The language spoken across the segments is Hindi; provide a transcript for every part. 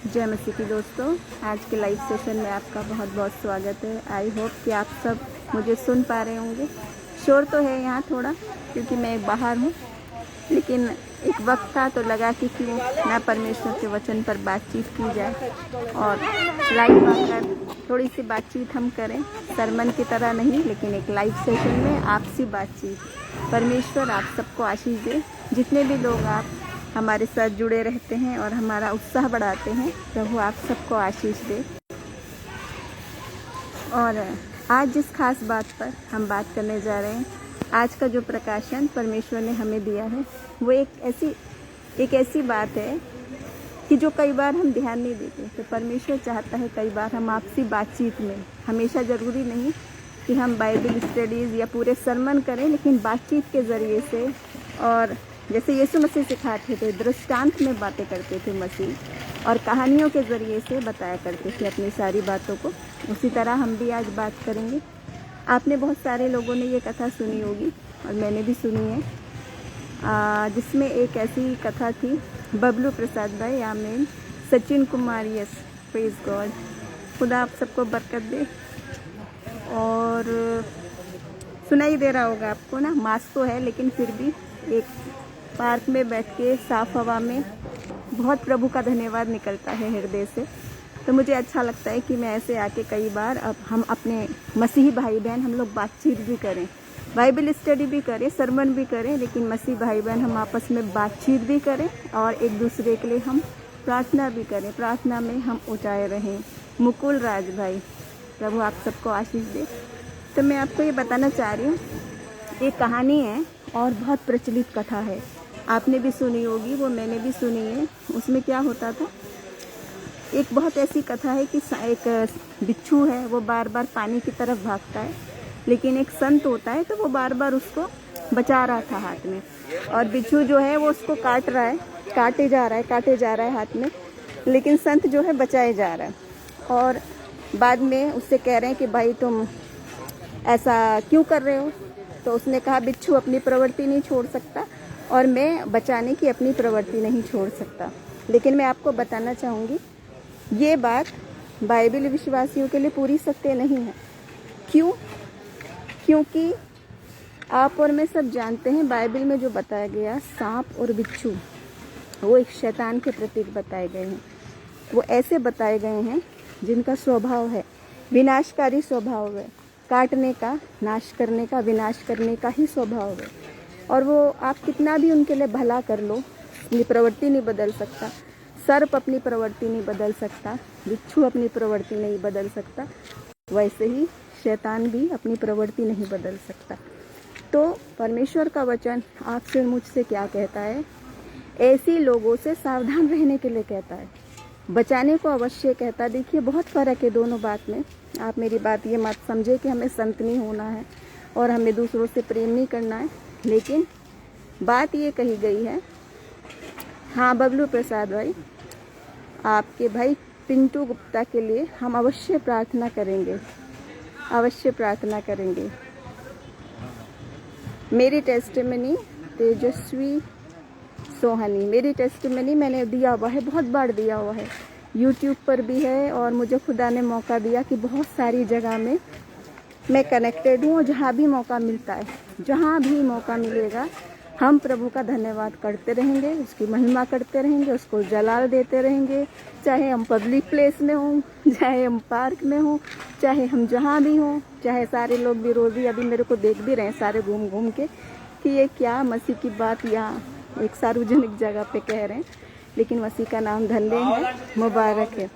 जय मसीह की दोस्तों, आज के लाइव सेशन में आपका बहुत बहुत स्वागत है। आई होप कि आप सब मुझे सुन पा रहे होंगे। शोर तो है यहाँ थोड़ा, क्योंकि मैं बाहर हूँ, लेकिन एक वक्त था तो लगा कि क्यों ना परमेश्वर के वचन पर बातचीत की जाए और लाइव आकर थोड़ी सी बातचीत हम करें। सरमन की तरह नहीं, लेकिन एक लाइव सेशन में आपसी बातचीत। परमेश्वर आप सबको आशीष दे। जितने भी लोग आप हमारे साथ जुड़े रहते हैं और हमारा उत्साह बढ़ाते हैं, प्रभु आप सबको आशीष दे। और आज जिस खास बात पर हम बात करने जा रहे हैं, आज का जो प्रकाशन परमेश्वर ने हमें दिया है, वो एक ऐसी बात है कि जो कई बार हम ध्यान नहीं देते। तो परमेश्वर चाहता है कई बार हम आपसी बातचीत में, हमेशा ज़रूरी नहीं कि हम बाइबल स्टडीज़ या पूरे सरमन करें, लेकिन बातचीत के ज़रिए से, और जैसे यीशु मसीह सिखाते थे, दृष्टांत में बातें करते थे मसीह, और कहानियों के ज़रिए से बताया करते थे अपनी सारी बातों को, उसी तरह हम भी आज बात करेंगे। आपने बहुत सारे लोगों ने ये कथा सुनी होगी और मैंने भी सुनी है, जिसमें एक ऐसी कथा थी, बबलू प्रसाद भाई, आमीन, Sachin Kumar, yes, praise God, खुदा आप सबको बरकत दे। और सुनाई दे रहा होगा आपको ना, मास्क तो है लेकिन फिर भी एक पार्क में बैठ के साफ हवा में बहुत प्रभु का धन्यवाद निकलता है हृदय से। तो मुझे अच्छा लगता है कि मैं ऐसे आके कई बार अब हम अपने मसीही भाई बहन हम लोग बातचीत भी करें, बाइबल स्टडी भी करें, सरमन भी करें, लेकिन मसीह भाई बहन हम आपस में बातचीत भी करें और एक दूसरे के लिए हम प्रार्थना भी करें, प्रार्थना में हम उठाए रहें। मुकुल राज भाई, प्रभु आप सबको आशीष दे। तो मैं आपको ये बताना चाह रही हूँ, एक कहानी है और बहुत प्रचलित कथा है, आपने भी सुनी होगी, वो मैंने भी सुनी है। उसमें क्या होता था, एक बहुत ऐसी कथा है कि एक बिच्छू है, वो बार बार पानी की तरफ भागता है, लेकिन एक संत होता है तो वो बार बार उसको बचा रहा था हाथ में, और बिच्छू जो है वो उसको काटे जा रहा है हाथ में, लेकिन संत जो है बचाए जा रहा है। और बाद में उससे कह रहे हैं कि भाई तुम ऐसा क्यों कर रहे हो? तो उसने कहा, बिच्छू अपनी प्रवृत्ति नहीं छोड़ सकता और मैं बचाने की अपनी प्रवृत्ति नहीं छोड़ सकता। लेकिन मैं आपको बताना चाहूँगी, ये बात बाइबल विश्वासियों के लिए पूरी सत्य नहीं है। क्यों? क्योंकि आप और मैं सब जानते हैं, बाइबल में जो बताया गया सांप और बिच्छू, वो एक शैतान के प्रतीक बताए गए हैं। वो ऐसे बताए गए हैं जिनका स्वभाव है विनाशकारी स्वभाव है, काटने का, नाश करने का, विनाश करने का ही स्वभाव है। और वो आप कितना भी उनके लिए भला कर लो, अपनी प्रवृत्ति नहीं बदल सकता। सर्प अपनी प्रवृत्ति नहीं बदल सकता, बिच्छू अपनी प्रवृत्ति नहीं बदल सकता, वैसे ही शैतान भी अपनी प्रवृत्ति नहीं बदल सकता। तो परमेश्वर का वचन आपसे मुझसे क्या कहता है? ऐसी लोगों से सावधान रहने के लिए कहता है, बचाने को अवश्य कहता। देखिए बहुत फ़र्क है दोनों बात में। आप मेरी बात ये मत समझे कि हमें संत नहीं होना है और हमें दूसरों से प्रेम नहीं करना है, लेकिन बात ये कही गई है। हाँ बबलू प्रसाद भाई, आपके भाई पिंटू गुप्ता के लिए हम अवश्य प्रार्थना करेंगे, अवश्य प्रार्थना करेंगे। मेरी टेस्टिमनी तेजस्वी सोहानी, मेरी टेस्टिमनी मैंने दिया हुआ है, बहुत बार दिया हुआ है, यूट्यूब पर भी है, और मुझे खुदा ने मौका दिया कि बहुत सारी जगह में मैं कनेक्टेड हूँ। जहाँ भी मौका मिलता है, जहाँ भी मौका मिलेगा, हम प्रभु का धन्यवाद करते रहेंगे, उसकी महिमा करते रहेंगे, उसको जलाल देते रहेंगे। चाहे हम पब्लिक प्लेस में हों, चाहे हम पार्क में हों, चाहे हम जहाँ भी हों, चाहे सारे लोग भी रोज़ ही अभी मेरे को देख भी रहे हैं सारे घूम घूम के कि ये क्या मसीह की बात यहाँ एक सार्वजनिक जगह पे कह रहे हैं, लेकिन मसीह का नाम धन्य है, मुबारक है।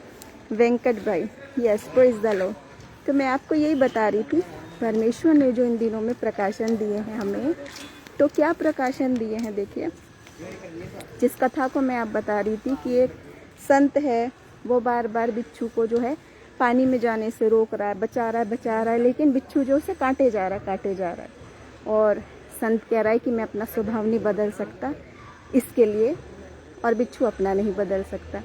वेंकट भाई, यस, प्रेज द लॉर्ड। तो मैं आपको यही बता रही थी, परमेश्वर ने जो इन दिनों में प्रकाशन दिए हैं हमें, तो क्या प्रकाशन दिए हैं? देखिए, जिस कथा को मैं आप बता रही थी कि एक संत है, वो बार बार बिच्छू को जो है पानी में जाने से रोक रहा है, बचा रहा है, लेकिन बिच्छू जो उसे काटे जा रहा है। और संत कह रहा है कि मैं अपना स्वभाव नहीं बदल सकता इसके लिए, और बिच्छू अपना नहीं बदल सकता।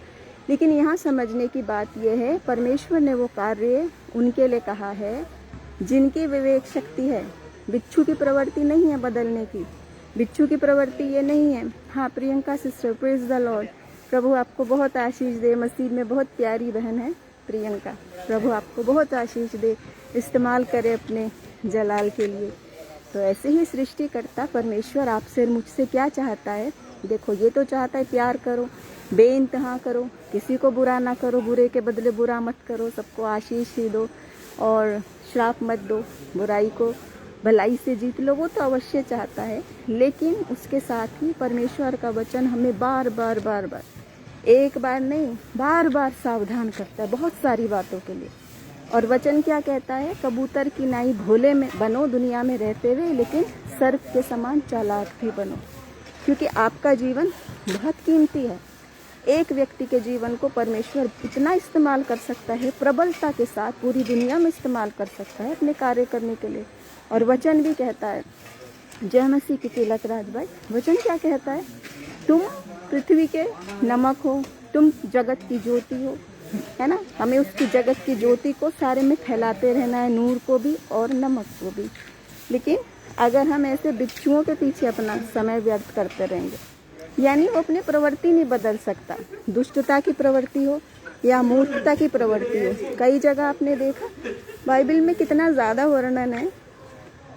लेकिन यहाँ समझने की बात यह है, परमेश्वर ने वो कार्य उनके लिए कहा है जिनकी विवेक शक्ति है। बिच्छू की प्रवृत्ति नहीं है बदलने की, बिच्छू की प्रवृत्ति ये नहीं है। हाँ Priyanka sister, praise the Lord, प्रभु आपको बहुत आशीष दे। मसीह में बहुत प्यारी बहन है प्रियंका, प्रभु आपको बहुत आशीष दे, इस्तेमाल करे अपने जलाल के लिए। तो ऐसे ही सृष्टिकर्ता परमेश्वर आपसे मुझसे क्या चाहता है? देखो, ये तो चाहता है प्यार करो, बेइंतहा करो, किसी को बुरा ना करो, बुरे के बदले बुरा मत करो, सबको आशीष ही दो और श्राप मत दो, बुराई को भलाई से जीत लो। वो तो अवश्य चाहता है, लेकिन उसके साथ ही परमेश्वर का वचन हमें बार बार बार बार, एक बार नहीं बार बार सावधान करता है बहुत सारी बातों के लिए। और वचन क्या कहता है? कबूतर की नाई भोले में बनो दुनिया में रहते हुए, लेकिन सर्प के समान चालाक भी बनो, क्योंकि आपका जीवन बहुत कीमती है। एक व्यक्ति के जीवन को परमेश्वर इतना इस्तेमाल कर सकता है, प्रबलता के साथ पूरी दुनिया में इस्तेमाल कर सकता है अपने कार्य करने के लिए। और वचन भी कहता है, जय मसीह की तिलक राज भाई, वचन क्या कहता है? तुम पृथ्वी के नमक हो, तुम जगत की ज्योति हो, है ना। हमें उसकी जगत की ज्योति को सारे में फैलाते रहना है, नूर को भी और नमक को भी। लेकिन अगर हम ऐसे बिच्छुओं के पीछे अपना समय व्यर्थ करते रहेंगे, यानी वो अपनी प्रवृत्ति नहीं बदल सकता, दुष्टता की प्रवृत्ति हो या मूर्खता की प्रवृत्ति हो। कई जगह आपने देखा बाइबल में कितना ज़्यादा वर्णन है,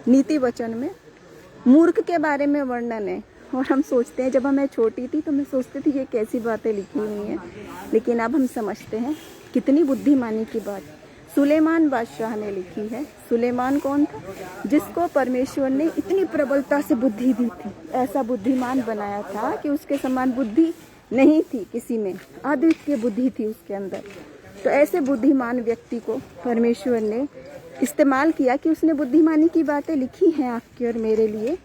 नीति वचन में मूर्ख के बारे में वर्णन है। और हम सोचते हैं, जब मैं छोटी थी तो मैं सोचती थी ये कैसी बातें लिखी हुई हैं, लेकिन अब हम समझते हैं कितनी बुद्धिमानी की बात सुलेमान बादशाह ने लिखी है। सुलेमान कौन था? जिसको परमेश्वर ने इतनी प्रबलता से बुद्धि दी थी, ऐसा बुद्धिमान बनाया था कि उसके समान बुद्धि नहीं थी किसी में, अद्वितीय बुद्धि थी उसके अंदर। तो ऐसे बुद्धिमान व्यक्ति को परमेश्वर ने इस्तेमाल किया कि उसने बुद्धिमानी की बातें लिखी हैं आपके और मेरे लिए।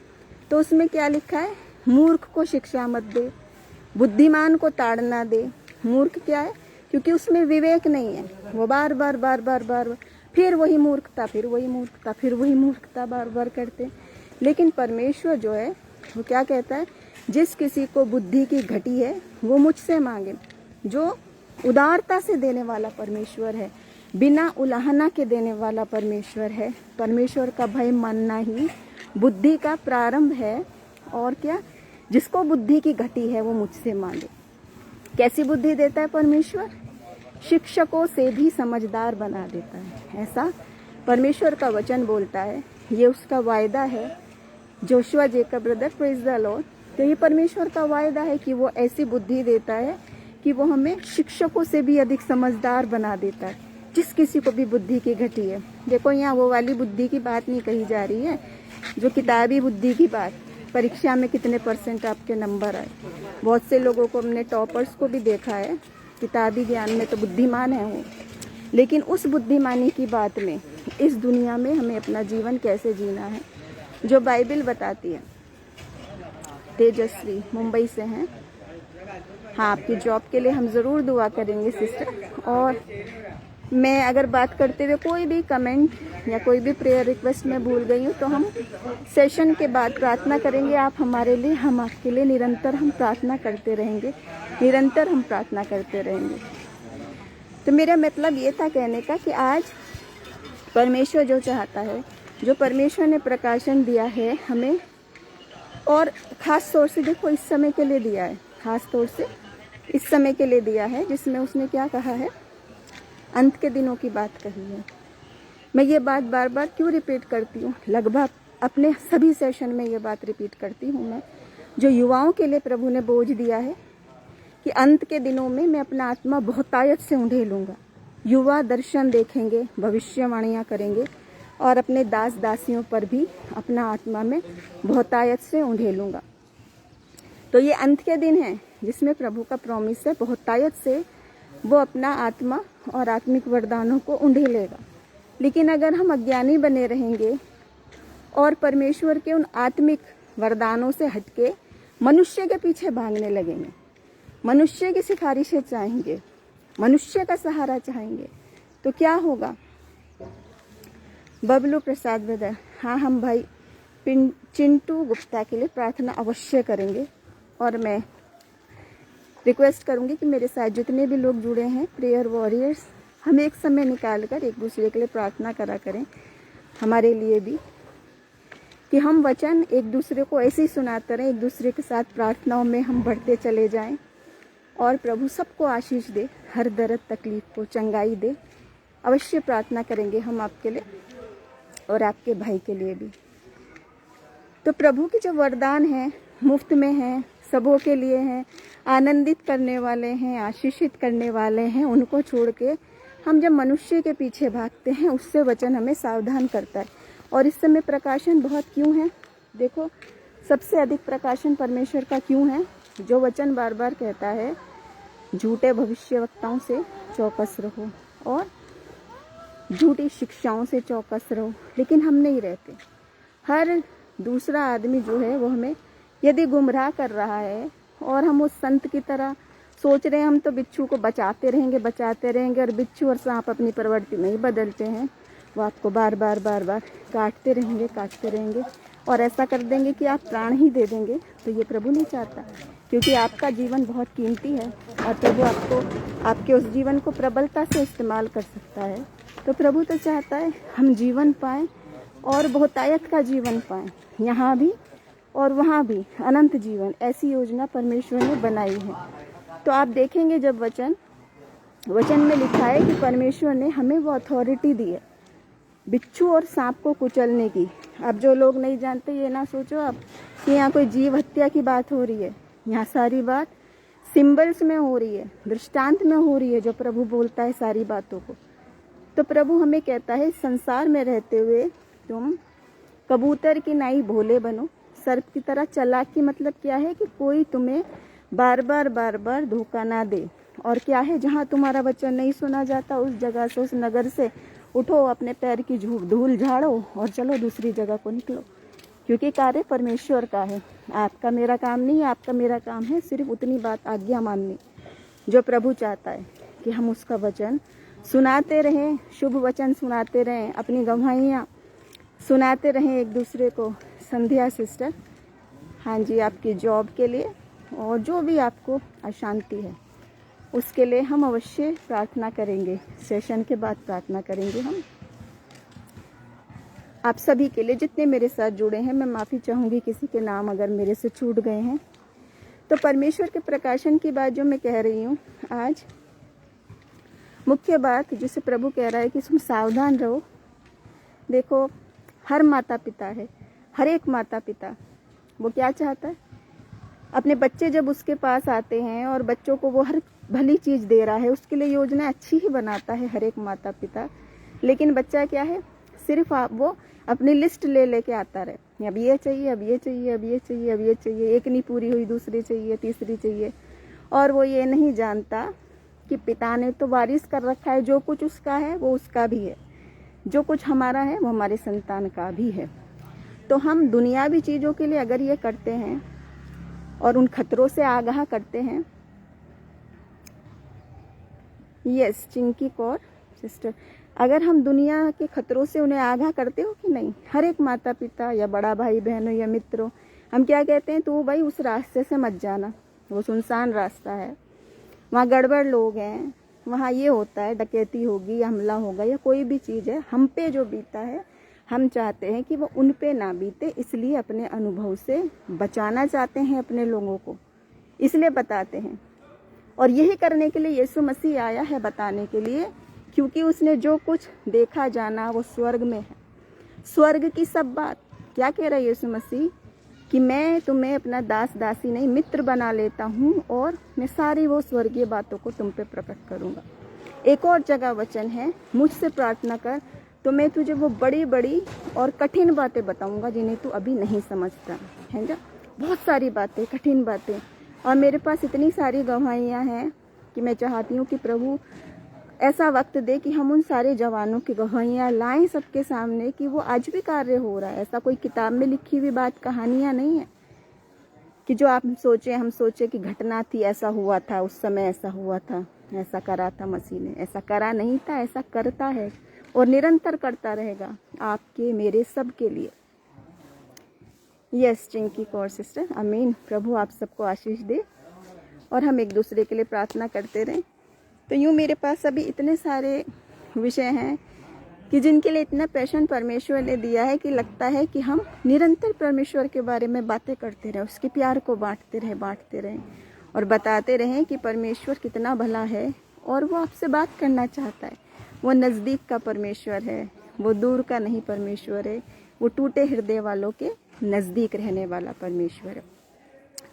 तो उसमें क्या लिखा है? मूर्ख को शिक्षा मत दे, बुद्धिमान को ताड़ना दे। मूर्ख क्या है? क्योंकि उसमें विवेक नहीं है, वो बार बार बार बार बार बार फिर वही मूर्खता, फिर वही मूर्खता, फिर वही मूर्खता बार बार करते। लेकिन परमेश्वर जो है वो क्या कहता है? जिस किसी को बुद्धि की घटी है वो मुझसे मांगे। जो उदारता से देने वाला परमेश्वर है, बिना उलाहना के देने वाला परमेश्वर है। परमेश्वर का भय मानना ही बुद्धि का प्रारंभ है। और क्या? जिसको बुद्धि की घटी है वो मुझसे मांगे। कैसी बुद्धि देता है परमेश्वर? शिक्षकों से भी समझदार बना देता है, ऐसा परमेश्वर का वचन बोलता है। ये उसका वायदा है। Joshua Jacob brother, praise the Lord. तो ये परमेश्वर का वायदा है कि वो ऐसी बुद्धि देता है कि वो हमें शिक्षकों से भी अधिक समझदार बना देता है, जिस किसी को भी बुद्धि की घटी है। देखो, यहाँ वो वाली बुद्धि की बात नहीं कही जा रही है जो किताबी बुद्धि की बात, परीक्षा में कितने % आपके नंबर आए। बहुत से लोगों को, हमने टॉपर्स को भी देखा है, किताबी ज्ञान में तो बुद्धिमान है वो, लेकिन उस बुद्धिमानी की बात में इस दुनिया में हमें अपना जीवन कैसे जीना है, जो बाइबल बताती है। तेजस्वी मुंबई से हैं। हाँ, आपकी जॉब के लिए हम ज़रूर दुआ करेंगे सिस्टर। और मैं अगर बात करते हुए कोई भी कमेंट या कोई भी प्रेयर रिक्वेस्ट में भूल गई हूँ तो हम सेशन के बाद प्रार्थना करेंगे। आप हमारे लिए, हम आपके लिए निरंतर हम प्रार्थना करते रहेंगे, निरंतर हम प्रार्थना करते रहेंगे। तो मेरा मतलब ये था कहने का कि आज परमेश्वर जो चाहता है, जो परमेश्वर ने प्रकाशन दिया है हमें, और ख़ास तौर से देखो इस समय के लिए दिया है, ख़ास तौर से इस समय के लिए दिया है, जिसमें उसने क्या कहा है? अंत के दिनों की बात कही है। मैं ये बात बार बार क्यों रिपीट करती हूँ? लगभग अपने सभी सेशन में ये बात रिपीट करती हूँ मैं, जो युवाओं के लिए प्रभु ने बोझ दिया है कि अंत के दिनों में मैं अपना आत्मा बहुतायत से उंडेलूंगा। युवा दर्शन देखेंगे, भविष्यवाणियाँ करेंगे और अपने दास दासियों पर भी अपना आत्मा में बहुतायत से उंडेलूंगा। तो ये अंत के दिन है जिसमें प्रभु का प्रॉमिस है, बहुतायत से वो अपना आत्मा और आत्मिक वरदानों को उंडेलेगा। लेकिन अगर हम अज्ञानी बने रहेंगे और परमेश्वर के उन आत्मिक वरदानों से हटके मनुष्य के पीछे भागने लगेंगे, मनुष्य की सिफारिशें चाहेंगे, मनुष्य का सहारा चाहेंगे, तो क्या होगा? बबलू प्रसाद ब्रदर, हाँ, हम भाई चिंटू गुप्ता के लिए प्रार्थना अवश्य करेंगे। और मैं रिक्वेस्ट करूंगी कि मेरे साथ जितने भी लोग जुड़े हैं प्रेयर वॉरियर्स, हम एक समय निकालकर एक दूसरे के लिए प्रार्थना करा करें, हमारे लिए भी, कि हम वचन एक दूसरे को ऐसे ही सुनाते रहें, एक दूसरे के साथ प्रार्थनाओं में हम बढ़ते चले जाएं। और प्रभु सबको आशीष दे, हर दर्द तकलीफ को चंगाई दे। अवश्य प्रार्थना करेंगे हम आपके लिए और आपके भाई के लिए भी। तो प्रभु के जो वरदान हैं मुफ्त में हैं, सबों के लिए हैं, आनंदित करने वाले हैं, आशीषित करने वाले हैं। उनको छोड़ के हम जब मनुष्य के पीछे भागते हैं, उससे वचन हमें सावधान करता है। और इस समय प्रकाशन बहुत क्यों है? देखो, सबसे अधिक प्रकाशन परमेश्वर का क्यों है? जो वचन बार बार कहता है, झूठे भविष्यवक्ताओं से चौकस रहो और झूठी शिक्षाओं से चौकस रहो। लेकिन हम नहीं रहते। हर दूसरा आदमी जो है वो हमें यदि गुमराह कर रहा है और हम उस संत की तरह सोच रहे हैं हम तो बिच्छू को बचाते रहेंगे और बिच्छू और सांप अपनी प्रवृत्ति नहीं बदलते हैं, वो आपको बार बार काटते रहेंगे और ऐसा कर देंगे कि आप प्राण ही दे देंगे। तो ये प्रभु नहीं चाहता, क्योंकि आपका जीवन बहुत कीमती है और प्रभु आपको आपके उस जीवन को प्रबलता से इस्तेमाल कर सकता है। तो प्रभु तो चाहता है हम जीवन पाएँ और बहुतायत का जीवन पाएँ, यहाँ भी और वहाँ भी अनंत जीवन। ऐसी योजना परमेश्वर ने बनाई है। तो आप देखेंगे जब वचन में लिखा है कि परमेश्वर ने हमें वो अथॉरिटी दी है बिच्छू और सांप को कुचलने की। अब जो लोग नहीं जानते, ये ना सोचो आप कि यहाँ कोई जीव हत्या की बात हो रही है। यहाँ सारी बात सिंबल्स में हो रही है, दृष्टांत में हो रही है, जो प्रभु बोलता है सारी बातों को। तो प्रभु हमें कहता है संसार में रहते हुए तुम कबूतर की नाई भोले बनो, सर्प की तरह चालाकी। मतलब क्या है कि कोई तुम्हें बार बार धोखा ना दे। और क्या है, जहाँ तुम्हारा वचन नहीं सुना जाता उस जगह से, उस नगर से उठो, अपने पैर की धूल झाड़ो और चलो दूसरी जगह को निकलो, क्योंकि कार्य परमेश्वर का है। आपका मेरा काम नहीं है। आपका मेरा काम है सिर्फ उतनी बात आज्ञा माननी जो प्रभु चाहता है कि हम उसका वचन सुनाते रहें, शुभ वचन सुनाते रहें, अपनी गवाहियाँ सुनाते रहें एक दूसरे को। संध्या सिस्टर, हाँ जी, आपकी जॉब के लिए और जो भी आपको अशांति है उसके लिए हम अवश्य प्रार्थना करेंगे। सेशन के बाद प्रार्थना करेंगे हम आप सभी के लिए जितने मेरे साथ जुड़े हैं। मैं माफ़ी चाहूँगी किसी के नाम अगर मेरे से छूट गए हैं। तो परमेश्वर के प्रकाशन की बात जो मैं कह रही हूँ आज, मुख्य बात जिसे प्रभु कह रहा है कि तुम सावधान रहो। देखो, हर माता पिता है, हर एक माता पिता वो क्या चाहता है, अपने बच्चे जब उसके पास आते हैं और बच्चों को वो हर भली चीज़ दे रहा है, उसके लिए योजना अच्छी ही बनाता है हर एक माता पिता। लेकिन बच्चा क्या है, सिर्फ वो अपनी लिस्ट लेके आता रहे, अब ये चाहिए, अब ये चाहिए, अब ये चाहिए, अब ये चाहिए। एक नहीं पूरी हुई, दूसरी चाहिए, तीसरी चाहिए। और वो ये नहीं जानता कि पिता ने तो वारिस कर रखा है, जो कुछ उसका है वो उसका भी है, जो कुछ हमारा है वो हमारे संतान का भी है। तो हम दुनियावी चीज़ों के लिए अगर ये करते हैं और उन खतरों से आगाह करते हैं, यस चिंकी कौर सिस्टर, अगर हम दुनिया के खतरों से उन्हें आगाह करते हो कि नहीं, हर एक माता पिता या बड़ा भाई बहन हो या मित्रों, हम क्या कहते हैं, तू भाई उस रास्ते से मत जाना, वो सुनसान रास्ता है, वहाँ गड़बड़ लोग हैं, वहाँ ये होता है, डकैती होगी या हमला होगा या कोई भी चीज़ है। हम पे जो बीता है हम चाहते हैं कि वो उन पे ना बीते, इसलिए अपने अनुभव से बचाना चाहते हैं अपने लोगों को, इसलिए बताते हैं। और यही करने के लिए यीशु मसीह आया है, बताने के लिए, क्योंकि उसने जो कुछ देखा जाना वो स्वर्ग में है। स्वर्ग की सब बात क्या कह रहा है यीशु मसीह कि मैं तुम्हें अपना दास दासी नहीं मित्र बना लेता हूँ और मैं सारी वो स्वर्गीय बातों को तुम पे प्रकट करूँगा। एक और जगह वचन है, मुझसे प्रार्थना कर तो मैं तुझे वो बड़ी बड़ी और कठिन बातें बताऊँगा जिन्हें तू अभी नहीं समझता है ना। बहुत सारी बातें, कठिन बातें, और मेरे पास इतनी सारी गवाहियाँ हैं कि मैं चाहती हूँ कि प्रभु ऐसा वक्त दे कि हम उन सारे जवानों की गवाहियाँ लाएं सबके सामने कि वो आज भी कार्य हो रहा है। ऐसा कोई किताब में लिखी हुई बात, कहानियाँ नहीं है कि जो आप सोचें, हम सोचे कि घटना थी, ऐसा हुआ था, उस समय ऐसा हुआ था, ऐसा करा था मसीह ने। ऐसा करा नहीं था, ऐसा करता है और निरंतर करता रहेगा आपके मेरे सब के लिए। यस चिंकी कौर सिस्टर, आमीन। प्रभु आप सबको आशीष दे और हम एक दूसरे के लिए प्रार्थना करते रहें। तो यूँ मेरे पास अभी इतने सारे विषय हैं कि जिनके लिए इतना पैशन परमेश्वर ने दिया है कि लगता है कि हम निरंतर परमेश्वर के बारे में बातें करते रहें, उसके प्यार को बांटते रहें और बताते रहें कि परमेश्वर कितना भला है और वो आपसे बात करना चाहता है। वो नज़दीक का परमेश्वर है, वो दूर का नहीं परमेश्वर है, वो टूटे हृदय वालों के नज़दीक रहने वाला परमेश्वर है।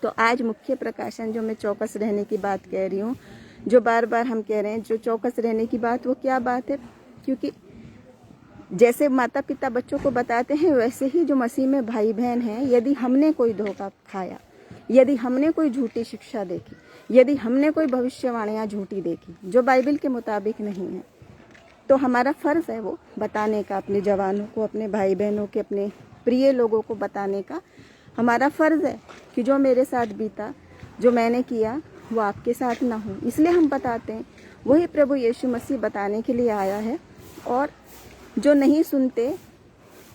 तो आज मुख्य प्रकाशन जो मैं चौकस रहने की बात कह रही हूँ, जो बार बार हम कह रहे हैं जो चौकस रहने की बात, वो क्या बात है? क्योंकि जैसे माता पिता बच्चों को बताते हैं, वैसे ही जो मसीह में भाई बहन हैं, यदि हमने कोई धोखा खाया, यदि हमने कोई झूठी शिक्षा देखी, यदि हमने कोई भविष्यवाणियाँ झूठी देखी जो बाइबल के मुताबिक नहीं है, तो हमारा फ़र्ज़ है वो बताने का, अपने जवानों को, अपने भाई बहनों के, अपने प्रिय लोगों को बताने का हमारा फ़र्ज़ है कि जो मेरे साथ बीता, जो मैंने किया, वो आपके साथ ना हो। इसलिए हम बताते हैं। वही प्रभु यीशु मसीह बताने के लिए आया है। और जो नहीं सुनते,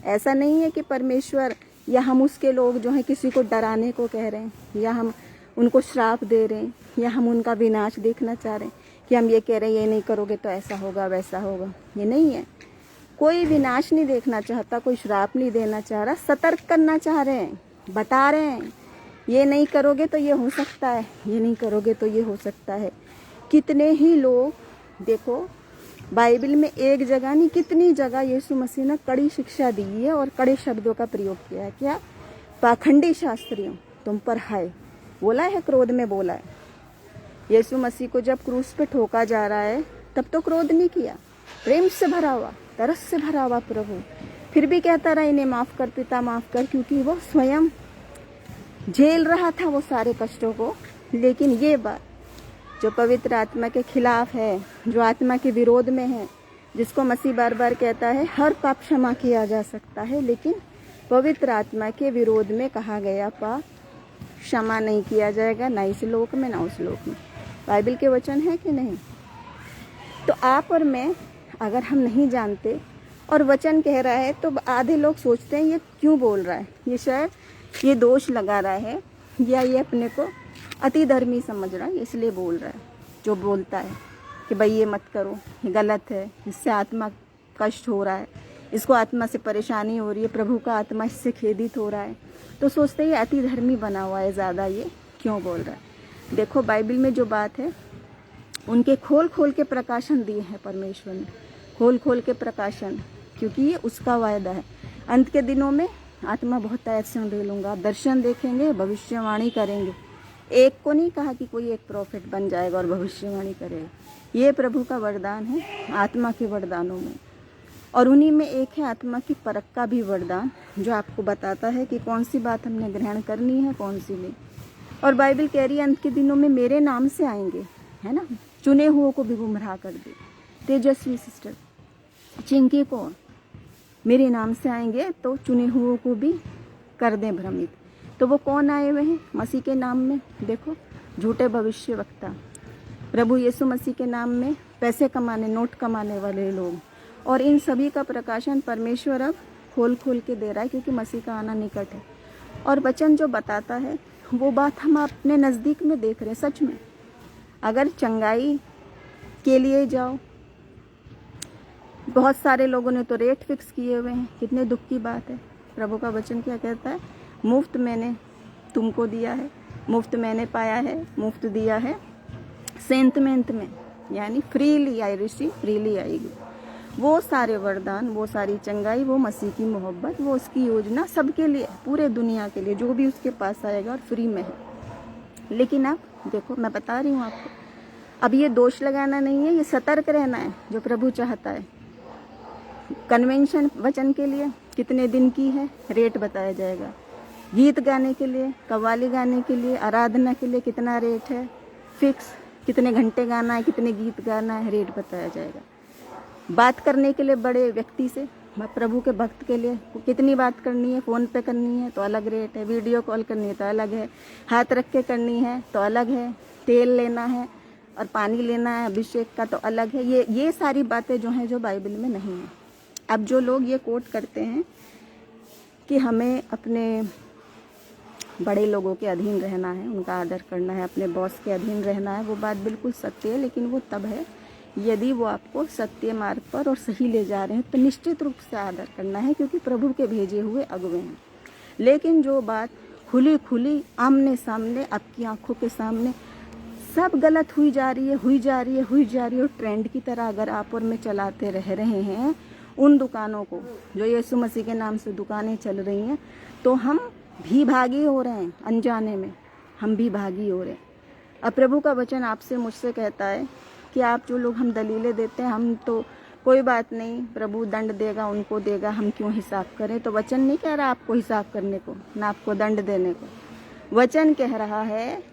ऐसा नहीं है कि परमेश्वर या हम उसके लोग जो हैं किसी को डराने को कह रहे हैं, या हम उनको श्राप दे रहे हैं, या हम उनका विनाश देखना चाह रहे हैं कि हम ये कह रहे हैं ये नहीं करोगे तो ऐसा होगा वैसा होगा। ये नहीं है। कोई विनाश नहीं देखना चाहता, कोई श्राप नहीं देना चाह रहा, सतर्क करना चाह रहे हैं, बता रहे हैं ये नहीं करोगे तो ये हो सकता है, ये नहीं करोगे तो ये हो सकता है। कितने ही लोग देखो, बाइबल में एक जगह नहीं कितनी जगह यीशु मसीह ने कड़ी शिक्षा दी है और कड़े शब्दों का प्रयोग किया है। क्या? पाखंडी शास्त्रियों, तुम पर हाय बोला है, क्रोध में बोला है। यीशु मसीह को जब क्रूस पे ठोका जा रहा है, तब तो क्रोध नहीं किया, प्रेम से भरा हुआ, तरस से भरा हुआ प्रभु फिर भी कहता रहा इन्हें माफ कर पिता माफ कर, क्योंकि वो स्वयं झेल रहा था वो सारे कष्टों को। लेकिन ये बात जो पवित्र आत्मा के खिलाफ है, जो आत्मा के विरोध में है, जिसको मसीह बार बार कहता है हर पाप क्षमा किया जा सकता है, लेकिन पवित्र आत्मा के विरोध में कहा गया पाप क्षमा नहीं किया जाएगा, ना इस लोक में ना उस लोक में। बाइबल के वचन है कि नहीं? तो आप और मैं अगर हम नहीं जानते और वचन कह रहा है, तो आधे लोग सोचते हैं ये क्यों बोल रहा है, ये शायद ये दोष लगा रहा है, या ये अपने को अति धर्मी समझ रहा है इसलिए बोल रहा है। जो बोलता है कि भाई ये मत करो, ये गलत है, इससे आत्मा कष्ट हो रहा है, इसको आत्मा से परेशानी हो रही है, प्रभु का आत्मा इससे खेदित हो रहा है, तो सोचते हैं ये अति धर्मी बना हुआ है, ज़्यादा ये क्यों बोल रहा है। देखो बाइबल में जो बात है, उनके खोल खोल के प्रकाशन दिए हैं परमेश्वर ने, खोल खोल के प्रकाशन, क्योंकि ये उसका वायदा है। अंत के दिनों में आत्मा बहुत दर्शन दे लूँगा, आप दर्शन देखेंगे, भविष्यवाणी करेंगे। एक को नहीं कहा कि कोई एक प्रॉफिट बन जाएगा और भविष्यवाणी करेगा, ये प्रभु का वरदान है आत्मा के वरदानों में। और उन्हीं में एक है आत्मा की परख का भी वरदान, जो आपको बताता है कि कौन सी बात हमने ग्रहण करनी है, कौन सी नहीं। और बाइबल कह रही है अंत के दिनों में मेरे नाम से आएंगे, है ना, चुने हुओं को भी गुमराह कर दे। तेजस्वी सिस्टर चिंकी को मेरे नाम से आएंगे तो चुने हुओं को भी कर दें भ्रमित। तो वो कौन आए हुए हैं मसीह के नाम में? देखो, झूठे भविष्यवक्ता, प्रभु यीशु मसीह के नाम में पैसे कमाने, नोट कमाने वाले लोग। और इन सभी का प्रकाशन परमेश्वर अब खोल खोल के दे रहा है, क्योंकि मसीह का आना निकट है। और वचन जो बताता है वो बात हम अपने नज़दीक में देख रहे हैं। सच में अगर चंगाई के लिए जाओ, बहुत सारे लोगों ने तो रेट फिक्स किए हुए हैं, कितने दुख की बात है। प्रभु का वचन क्या कहता है? मुफ्त मैंने तुमको दिया है, मुफ्त मैंने पाया है, मुफ्त दिया है सेंतमेंट में, यानी फ्रीली आई रिसीव फ्रीली आएगी। वो सारे वरदान, वो सारी चंगाई, वो मसीह की मोहब्बत, वो उसकी योजना सबके लिए, पूरे दुनिया के लिए, जो भी उसके पास आएगा, और फ्री में है। लेकिन अब देखो, मैं बता रही हूँ आपको, अब ये दोष लगाना नहीं है, ये सतर्क रहना है जो प्रभु चाहता है। कन्वेंशन वचन के लिए कितने दिन की है, रेट बताया जाएगा। गीत गाने के लिए, कव्वाली गाने के लिए, आराधना के लिए कितना रेट है फिक्स, कितने घंटे गाना है, कितने गीत गाना है, रेट बताया जाएगा। बात करने के लिए बड़े व्यक्ति से, प्रभु के भक्त के लिए कितनी बात करनी है, फ़ोन पे करनी है तो अलग रेट है, वीडियो कॉल करनी है तो अलग है, हाथ रख के करनी है तो अलग है, तेल लेना है और पानी लेना है अभिषेक का तो अलग है। ये सारी बातें जो हैं, जो बाइबल में नहीं है। अब जो लोग ये कोट करते हैं कि हमें अपने बड़े लोगों के अधीन रहना है, उनका आदर करना है, अपने बॉस के अधीन रहना है, वो बात बिल्कुल सत्य है। लेकिन वो तब है यदि वो आपको सत्य मार्ग पर और सही ले जा रहे हैं, तो निश्चित रूप से आदर करना है, क्योंकि प्रभु के भेजे हुए अगुवे हैं। लेकिन जो बात खुली खुली आमने सामने, आपकी आंखों के सामने सब गलत हुई जा रही है, हुई जा रही है, हुई जा रही है। और ट्रेंड की तरह अगर आप और मैं चलाते रह रहे हैं उन दुकानों को जो यीशु मसीह के नाम से दुकानें चल रही हैं, तो हम भी भागी हो रहे हैं, अनजाने में हम भी भागी हो रहे हैं। अब प्रभु का वचन आपसे मुझसे कहता है कि आप जो लोग हम दलीलें देते हैं, हम तो कोई बात नहीं, प्रभु दंड देगा, उनको देगा, हम क्यों हिसाब करें। तो वचन नहीं कह रहा आपको हिसाब करने को, ना आपको दंड देने को। वचन कह रहा है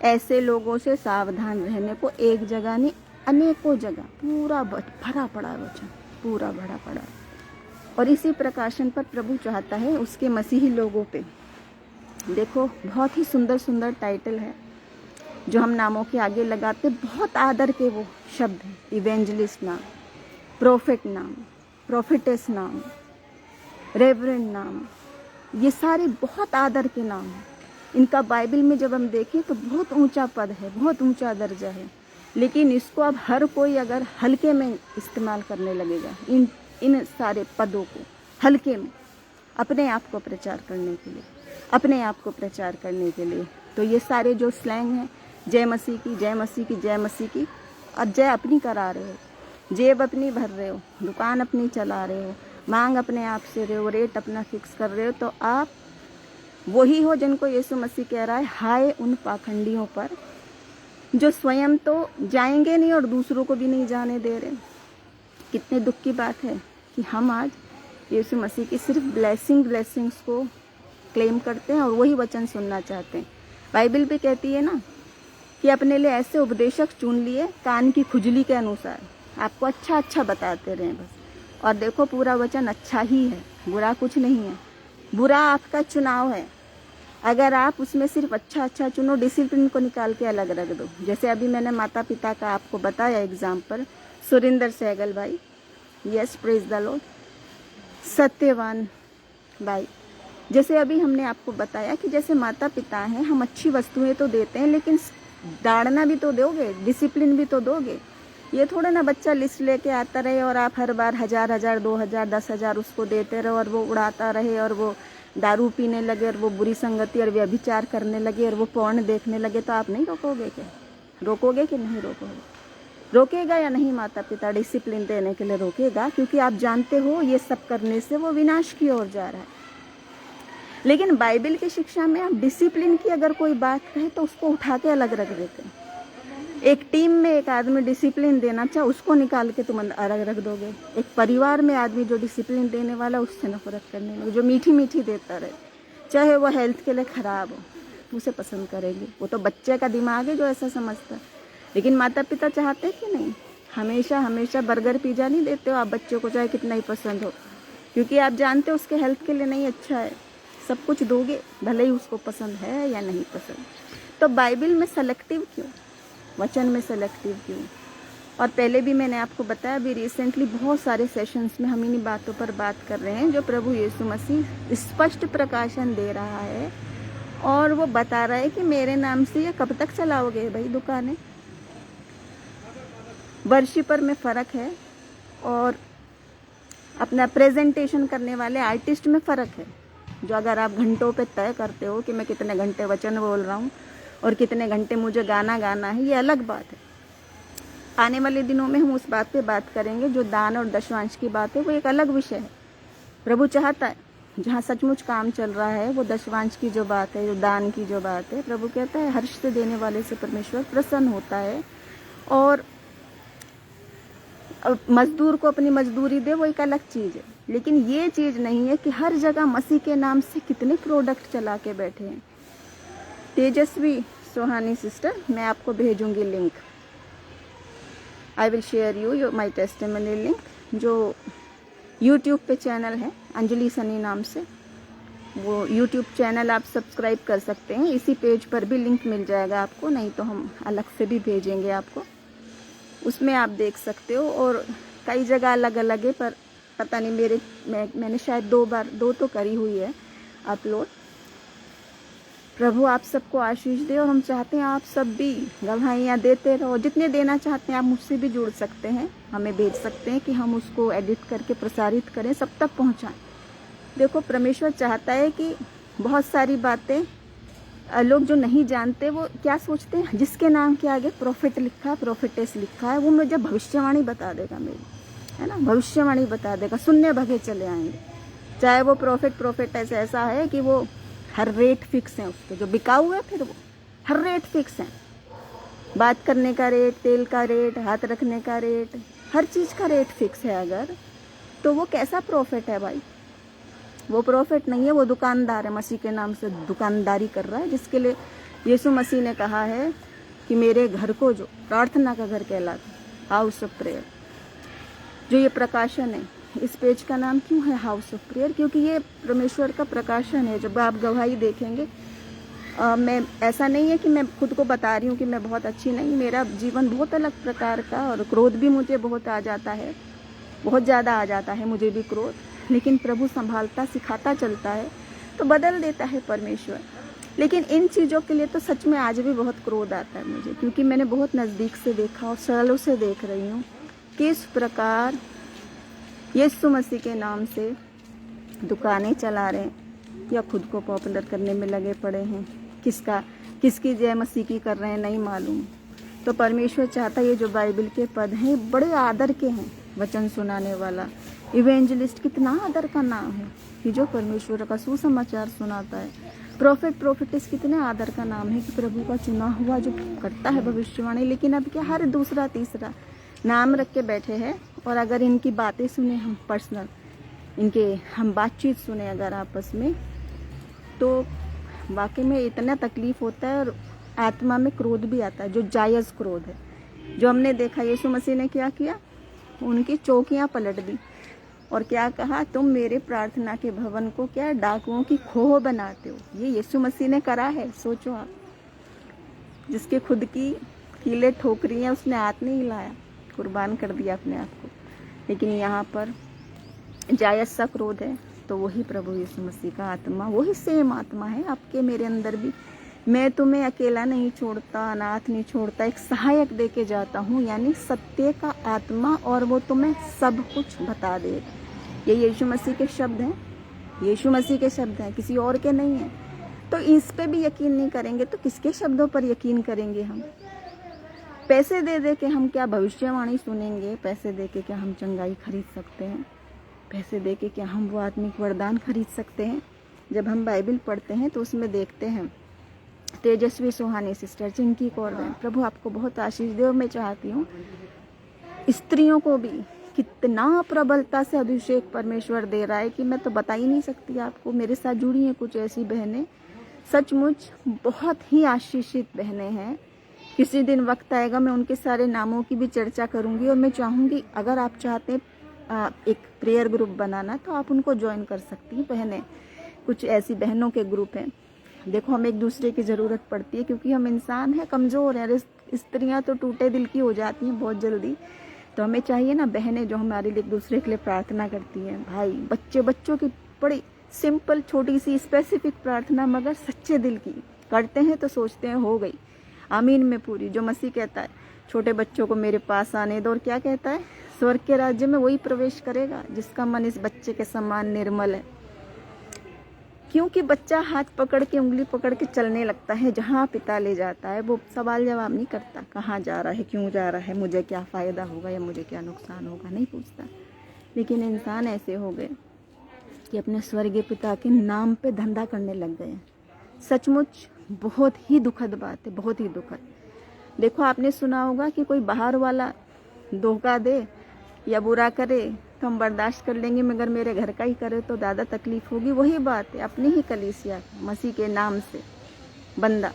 ऐसे लोगों से सावधान रहने को। एक जगह नहीं, अनेकों जगह पूरा भरा पड़ा है वचन, पूरा भरा पड़ा है। और इसी प्रकाशन पर प्रभु चाहता है उसके मसीही लोगों पे, देखो बहुत ही सुंदर सुंदर टाइटल है जो हम नामों के आगे लगाते, बहुत आदर के वो शब्द हैं। इवेंजलिस्ट नाम, प्रोफेट नाम, प्रोफेटेस नाम, रेवरेंड नाम, ये सारे बहुत आदर के नाम हैं। इनका बाइबल में जब हम देखें तो बहुत ऊंचा पद है, बहुत ऊंचा दर्जा है। लेकिन इसको अब हर कोई अगर हल्के में इस्तेमाल करने लगेगा, इन सारे पदों को हल्के में अपने आप को प्रचार करने के लिए, अपने आप को प्रचार करने के लिए, तो ये सारे जो स्लैंग हैं, जय मसीह की, जय मसीह की, जय मसीह की, और जय अपनी करा रहे हो, जेब अपनी भर रहे हो, दुकान अपनी चला रहे हो, मांग अपने आप से रहे हो, रेट अपना फिक्स कर रहे हो, तो आप वही हो जिनको यीशु मसीह कह रहा है हाय उन पाखंडियों पर जो स्वयं तो जाएंगे नहीं और दूसरों को भी नहीं जाने दे रहे। कितने दुख की बात है कि हम आज यीशु मसीह की सिर्फ ब्लेसिंग्स को क्लेम करते हैं और वही वचन सुनना चाहते हैं। बाइबल भी कहती है ना कि अपने लिए ऐसे उपदेशक चुन लिए कान की खुजली के अनुसार, आपको अच्छा अच्छा बताते रहें बस। और देखो पूरा वचन अच्छा ही है, बुरा कुछ नहीं है। बुरा आपका चुनाव है। अगर आप उसमें सिर्फ अच्छा अच्छा चुनो, डिसिप्लिन को निकाल के अलग रख दो। जैसे अभी मैंने माता पिता का आपको बताया एग्जाम्पल, सुरिंदर सहगल भाई, yes praise the Lord, Satyavan भाई, जैसे अभी हमने आपको बताया कि जैसे माता पिता हैं, हम अच्छी वस्तुएं तो देते हैं, लेकिन डांटना भी तो दोगे, डिसिप्लिन भी तो दोगे। ये थोड़ा ना बच्चा लिस्ट लेके आता रहे और आप हर बार 1000, 2000, 10,000 उसको देते रहो और वो उड़ाता रहे और वो दारू पीने लगे और वो बुरी संगति और व्यभिचार करने लगे और वो पोर्न देखने लगे, तो आप नहीं रोकोगे क्या? रोकोगे कि नहीं रोकोगे? रोकेगा या नहीं? माता पिता डिसिप्लिन देने के लिए रोकेगा, क्योंकि आप जानते हो ये सब करने से वो विनाश की ओर जा रहा है। लेकिन बाइबल की शिक्षा में आप डिसिप्लिन की अगर कोई बात कहे तो उसको उठा के अलग रख देते हैं। एक टीम में एक आदमी डिसिप्लिन देना चाहे, उसको निकाल के तुम अलग रख दोगे। एक परिवार में आदमी जो डिसिप्लिन देने वाला, उससे नफरत करने लगे। जो मीठी मीठी देता रहे, चाहे वो हेल्थ के लिए खराब हो, उसे पसंद करेंगे। वो तो बच्चे का दिमाग है जो ऐसा समझता है। लेकिन माता पिता चाहते कि नहीं, हमेशा हमेशा बर्गर पिज्जा नहीं देते हो आप बच्चों को, चाहे कितना ही पसंद हो, क्योंकि आप जानते हो उसके हेल्थ के लिए नहीं अच्छा है। सब कुछ दोगे भले ही उसको पसंद है या नहीं पसंद। तो बाइबल में सेलेक्टिव क्यों, वचन में सेलेक्टिव क्यों? और पहले भी मैंने आपको बताया, अभी रिसेंटली बहुत सारे सेशंस में हम इन्हीं बातों पर बात कर रहे हैं जो प्रभु यीशु मसीह स्पष्ट प्रकाशन दे रहा है। और वो बता रहा है कि मेरे नाम से ये कब तक चलाओगे भाई दुकानें? वर्शिपर में फ़र्क है और अपना प्रेजेंटेशन करने वाले आर्टिस्ट में फ़र्क है। जो अगर आप घंटों पे तय करते हो कि मैं कितने घंटे वचन बोल रहा हूँ और कितने घंटे मुझे गाना गाना है, ये अलग बात है। आने वाले दिनों में हम उस बात पे बात करेंगे। जो दान और दशवांश की बात है वो एक अलग विषय है। प्रभु चाहता है जहाँ सचमुच काम चल रहा है, वो दशवांश की जो बात है, जो दान की जो बात है, प्रभु कहता है हर्ष से देने वाले से परमेश्वर प्रसन्न होता है। और मजदूर को अपनी मजदूरी दे, वो एक अलग चीज़ है। लेकिन ये चीज़ नहीं है कि हर जगह मसीह के नाम से कितने प्रोडक्ट चला के बैठे हैं। तेजस्वी सोहानी सिस्टर, मैं आपको भेजूंगी link, I will share you my testimony link, जो यूट्यूब पे चैनल है अंजलि सनी नाम से। वो यूट्यूब चैनल आप सब्सक्राइब कर सकते हैं। इसी पेज पर भी लिंक मिल जाएगा आपको, नहीं तो हम अलग से भी भेजेंगे आपको, उसमें आप देख सकते हो। और कई जगह अलग अलग है, पर पता नहीं मैंने शायद 2 बार तो करी हुई है अपलोड। प्रभु आप सबको आशीष दे। और हम चाहते हैं आप सब भी गवाहियाँ देते रहो, जितने देना चाहते हैं आप मुझसे भी जुड़ सकते हैं, हमें भेज सकते हैं कि हम उसको एडिट करके प्रसारित करें, सब तक पहुँचाएं। देखो परमेश्वर चाहता है कि बहुत सारी बातें लोग जो नहीं जानते वो क्या सोचते हैं, जिसके नाम के आगे प्रॉफिट लिखा है, प्रॉफिटेस लिखा है, वो मुझे भविष्यवाणी बता देगा मेरी, है ना, भविष्यवाणी बता देगा, सुनने भगे चले आएंगे। चाहे वो प्रॉफिट ऐसा है कि वो हर रेट फिक्स है उसके, जो बिकाऊ है फिर वो हर रेट फिक्स है, बात करने का रेट, तेल का रेट, हाथ रखने का रेट, हर चीज़ का रेट फिक्स है अगर, तो वो कैसा प्रॉफिट है भाई? वो प्रॉफिट नहीं है, वो दुकानदार है, मसीह के नाम से दुकानदारी कर रहा है, जिसके लिए यीशु मसीह ने कहा है कि मेरे घर को जो प्रार्थना का घर कहलाता है, हाउस ऑफ प्रेयर। जो ये प्रकाशन है, इस पेज का नाम क्यों है हाउस ऑफ प्रेयर? क्योंकि ये परमेश्वर का प्रकाशन है। जब आप गवाही देखेंगे, मैं ऐसा नहीं है कि मैं खुद को बता रही हूँ कि मैं बहुत अच्छी नहीं, मेरा जीवन बहुत अलग प्रकार का, और क्रोध भी मुझे बहुत आ जाता है, बहुत ज़्यादा आ जाता है मुझे भी क्रोध, लेकिन प्रभु संभालता सिखाता चलता है तो बदल देता है परमेश्वर। लेकिन इन चीज़ों के लिए तो सच में आज भी बहुत क्रोध आता है मुझे, क्योंकि मैंने बहुत नज़दीक से देखा और सरलों से देख रही हूँ किस प्रकार यीशु मसीह के नाम से दुकानें चला रहे हैं या खुद को पॉपुलर करने में लगे पड़े हैं, किसकी जय मसीह की कर रहे हैं नहीं मालूम। तो परमेश्वर चाहता है ये जो बाइबल के पद हैं बड़े आदर के हैं, वचन सुनाने वाला इवेंजलिस्ट कितना आदर का नाम है कि जो परमेश्वर का सुसमाचार सुनाता है। प्रॉफिटिस कितने आदर का नाम है कि प्रभु का चुना हुआ जो करता है भविष्यवाणी। लेकिन अब क्या हर दूसरा तीसरा नाम रख के बैठे हैं, और अगर इनकी बातें सुने हम पर्सनल, इनके हम बातचीत सुने अगर आपस में, तो वाकई में इतना तकलीफ होता है और आत्मा में क्रोध भी आता है, जो जायज़ क्रोध है। जो हमने देखा यीशु मसीह ने क्या किया, उनकी चौकियां पलट दी और क्या कहा, तुम मेरे प्रार्थना के भवन को क्या डाकुओं की खोह बनाते हो। ये यीशु मसीह ने करा है। सोचो आप, जिसके खुद की कीले ठोकरी हैं उसने हाथ नहीं हिलाया, कुर्बान कर दिया अपने आप को। लेकिन यहाँ पर जायज़ सा क्रोध है, तो वही प्रभु यीशु मसीह का आत्मा, वही सेम आत्मा है आपके मेरे अंदर भी। मैं तुम्हें अकेला नहीं छोड़ता, अनाथ नहीं छोड़ता, एक सहायक दे के जाता हूँ, यानी सत्य का आत्मा, और वो तुम्हें सब कुछ बता दे। ये यीशु मसीह के शब्द हैं, यीशु मसीह के शब्द हैं, किसी और के नहीं हैं। तो इस पे भी यकीन नहीं करेंगे तो किसके शब्दों पर यकीन करेंगे हम? पैसे दे दे के हम क्या भविष्यवाणी सुनेंगे? पैसे दे के क्या हम चंगाई खरीद सकते हैं? पैसे दे के क्या हम वो आत्मिक वरदान खरीद सकते हैं? जब हम बाइबल पढ़ते हैं तो उसमें देखते हैं तेजस्वी सुहानी सिस्टर चिंकी कौर बहन, प्रभु आपको बहुत आशीष दे। मैं चाहती हूँ स्त्रियों को भी कितना प्रबलता से अभिषेक परमेश्वर दे रहा है कि मैं तो बता ही नहीं सकती आपको। मेरे साथ जुड़ी हैं कुछ ऐसी बहनें, सचमुच बहुत ही आशीषित बहनें हैं। किसी दिन वक्त आएगा मैं उनके सारे नामों की भी चर्चा करूंगी, और मैं चाहूँगी अगर आप चाहते हैं एक प्रेयर ग्रुप बनाना तो आप उनको ज्वाइन कर सकती हैं बहनें। कुछ ऐसी बहनों के ग्रुप हैं। देखो, हम एक दूसरे की ज़रूरत पड़ती है, क्योंकि हम इंसान हैं, कमज़ोर हैं। स्त्रियां तो टूटे दिल की हो जाती हैं बहुत जल्दी। तो हमें चाहिए ना बहनें जो हमारे लिए एक दूसरे के लिए प्रार्थना करती हैं। भाई बच्चों की बड़ी सिंपल छोटी सी स्पेसिफिक प्रार्थना, मगर सच्चे दिल की करते हैं तो सोचते हैं हो गई, आमीन में पूरी। जो मसीह कहता है छोटे बच्चों को मेरे पास आने दो, और क्या कहता है, स्वर्ग के राज्य में वही प्रवेश करेगा जिसका मन इस बच्चे के समान निर्मल है। क्योंकि बच्चा हाथ पकड़ के, उंगली पकड़ के चलने लगता है, जहाँ पिता ले जाता है वो सवाल जवाब नहीं करता, कहाँ जा रहा है, क्यों जा रहा है, मुझे क्या फ़ायदा होगा या मुझे क्या नुकसान होगा, नहीं पूछता। लेकिन इंसान ऐसे हो गए कि अपने स्वर्गीय पिता के नाम पे धंधा करने लग गए हैं। सचमुच बहुत ही दुखद बात है, बहुत ही दुखद। देखो, आपने सुना होगा कि कोई बाहर वाला धोखा दे या बुरा करे तो हम बर्दाश्त कर लेंगे, मगर मेरे घर का ही करे तो ज़्यादा तकलीफ होगी। वही बात है अपनी ही कलीसिया मसीह के नाम से बंदा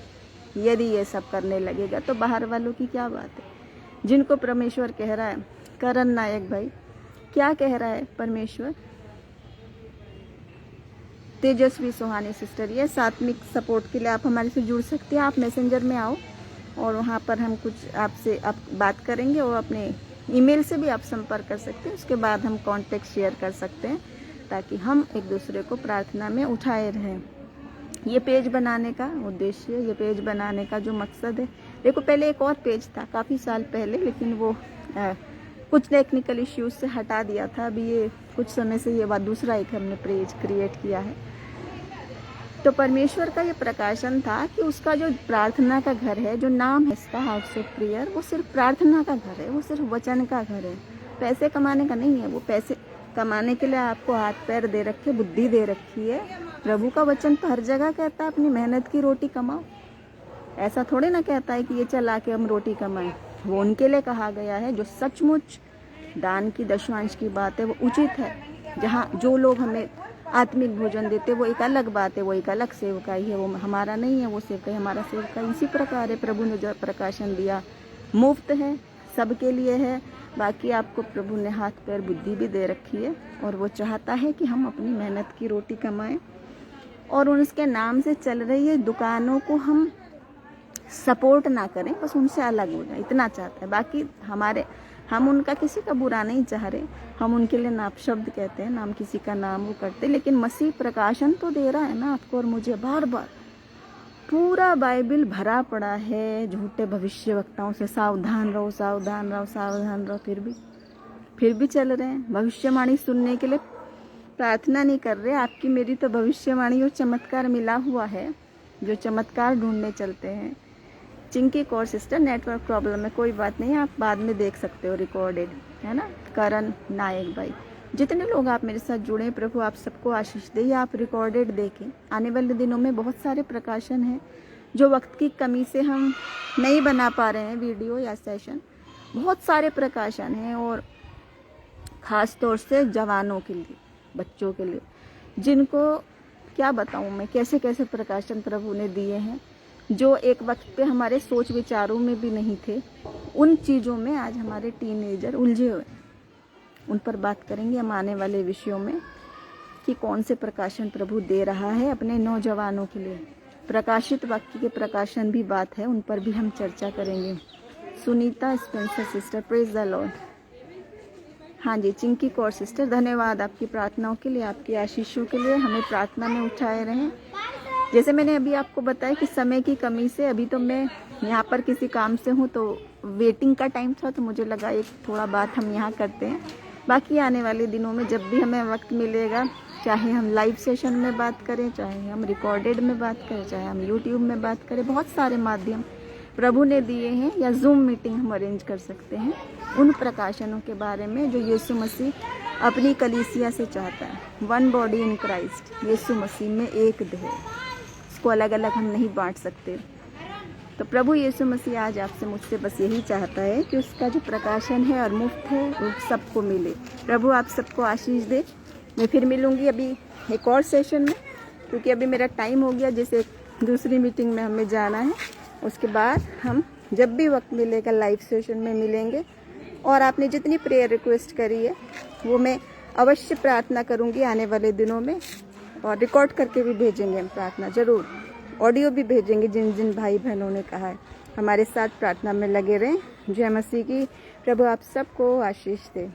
यदि ये सब करने लगेगा तो बाहर वालों की क्या बात है। जिनको परमेश्वर कह रहा है, करण नायक भाई क्या कह रहा है परमेश्वर, तेजस्वी सुहानी सिस्टर, ये आत्मिक सपोर्ट के लिए आप हमारे से जुड़ सकते हैं। आप मैसेंजर में आओ और वहाँ पर हम कुछ आपसे बात करेंगे, और अपने ईमेल से भी आप संपर्क कर सकते हैं। उसके बाद हम कॉन्टेक्ट शेयर कर सकते हैं ताकि हम एक दूसरे को प्रार्थना में उठाए रहें। ये पेज बनाने का उद्देश्य, ये पेज बनाने का जो मकसद है, देखो पहले एक और पेज था काफ़ी साल पहले, लेकिन वो कुछ टेक्निकल इश्यूज से हटा दिया था। अभी ये कुछ समय से ये बात दूसरा एक हमने पेज क्रिएट किया है। तो परमेश्वर का ये प्रकाशन था कि उसका जो प्रार्थना का घर है, जो नाम है इसका हाउस ऑफ प्रेयर, वो सिर्फ प्रार्थना का घर है, वो सिर्फ वचन का घर है, पैसे कमाने का नहीं है। वो पैसे कमाने के लिए आपको हाथ पैर दे रखे, बुद्धि दे रखी है। प्रभु का वचन तो हर जगह कहता है अपनी मेहनत की रोटी कमाओ। ऐसा थोड़े ना कहता है कि ये चला के हम रोटी कमाएं। वो उनके लिए कहा गया है जो सचमुच दान की दशमांश की बात है, वो उचित है। जहाँ जो लोग हमें आत्मिक भोजन देते वो एक अलग बात है, वो एक अलग सेवकाई है, वो हमारा नहीं है, वो सेवकाई हमारा सेवकाई। इसी प्रकार है प्रभु ने जो प्रकाशन दिया मुफ्त है, सबके लिए है। बाकी आपको प्रभु ने हाथ पैर बुद्धि भी दे रखी है और वो चाहता है कि हम अपनी मेहनत की रोटी कमाएं और उसके नाम से चल रही है दुकानों को हम सपोर्ट ना करें, बस उनसे अलग हो जाए, इतना चाहता है। बाकी हम उनका किसी का बुरा नहीं चाह रहे, हम उनके लिए नाप शब्द कहते हैं, नाम किसी का नाम वो करते, लेकिन मसीह प्रकाशन तो दे रहा है ना आपको और मुझे बार बार। पूरा बाइबल भरा पड़ा है झूठे भविष्यवक्ताओं से, सावधान रहो सावधान रहो सावधान रहो, फिर भी चल रहे हैं। भविष्यवाणी सुनने के लिए प्रार्थना नहीं कर रहे। आपकी मेरी तो भविष्यवाणी और चमत्कार मिला हुआ है, जो चमत्कार ढूंढने चलते हैं। Chinki Kaur sister, network problem है, कोई बात नहीं, आप बाद में देख सकते हो रिकॉर्डेड, है ना। करण नायक भाई, जितने लोग आप मेरे साथ जुड़े, प्रभु आप सबको आशीष दे। आप रिकॉर्डेड देखें, आने वाले दिनों में बहुत सारे प्रकाशन हैं जो वक्त की कमी से हम नहीं बना पा रहे हैं, वीडियो या सेशन। बहुत सारे प्रकाशन हैं और ख़ास तौर से जवानों के लिए, बच्चों के लिए, जिनको क्या बताऊं मैं कैसे कैसे प्रकाशन प्रभु ने दिए हैं, जो एक वक्त पे हमारे सोच विचारों में भी नहीं थे। उन चीज़ों में आज हमारे टीनेजर उलझे हुए, उन पर बात करेंगे हम आने वाले विषयों में कि कौन से प्रकाशन प्रभु दे रहा है अपने नौजवानों के लिए। प्रकाशित वाक्य के प्रकाशन भी बात है, उन पर भी हम चर्चा करेंगे। Sunita Spencer sister, praise the Lord. हाँ जी, चिंकी कौर सिस्टर, धन्यवाद आपकी प्रार्थनाओं के लिए, आपकी आशीषों के लिए। हमें प्रार्थना में उठाए रहें। जैसे मैंने अभी आपको बताया कि समय की कमी से अभी तो मैं यहाँ पर किसी काम से हूँ, तो वेटिंग का टाइम था, तो मुझे लगा एक थोड़ा बात हम यहाँ करते हैं। बाकी आने वाले दिनों में जब भी हमें वक्त मिलेगा, चाहे हम लाइव सेशन में बात करें, चाहे हम रिकॉर्डेड में बात करें, चाहे हम यूट्यूब में बात करें, बहुत सारे माध्यम प्रभु ने दिए हैं, या जूम मीटिंग हम अरेंज कर सकते हैं उन प्रकाशनों के बारे में जो यीशु मसीह अपनी कलीसिया से चाहता है। वन बॉडी इन क्राइस्ट, यीशु मसीह में एक देह, इसको अलग अलग हम नहीं बांट सकते। तो प्रभु यीशु मसीह आज आपसे मुझसे बस यही चाहता है कि उसका जो प्रकाशन है और मुफ्त है वो सबको मिले। प्रभु आप सबको आशीष दे। मैं फिर मिलूँगी अभी एक और सेशन में, क्योंकि अभी मेरा टाइम हो गया, जैसे दूसरी मीटिंग में हमें जाना है। उसके बाद हम जब भी वक्त मिलेगा लाइव सेशन में मिलेंगे। और आपने जितनी प्रेयर रिक्वेस्ट करी है वो मैं अवश्य प्रार्थना करूँगी आने वाले दिनों में, और रिकॉर्ड करके भी भेजेंगे हम प्रार्थना, ज़रूर ऑडियो भी भेजेंगे। जिन जिन भाई बहनों ने कहा है हमारे साथ प्रार्थना में लगे रहें। जय मसीह की। प्रभु आप सबको आशीष दे।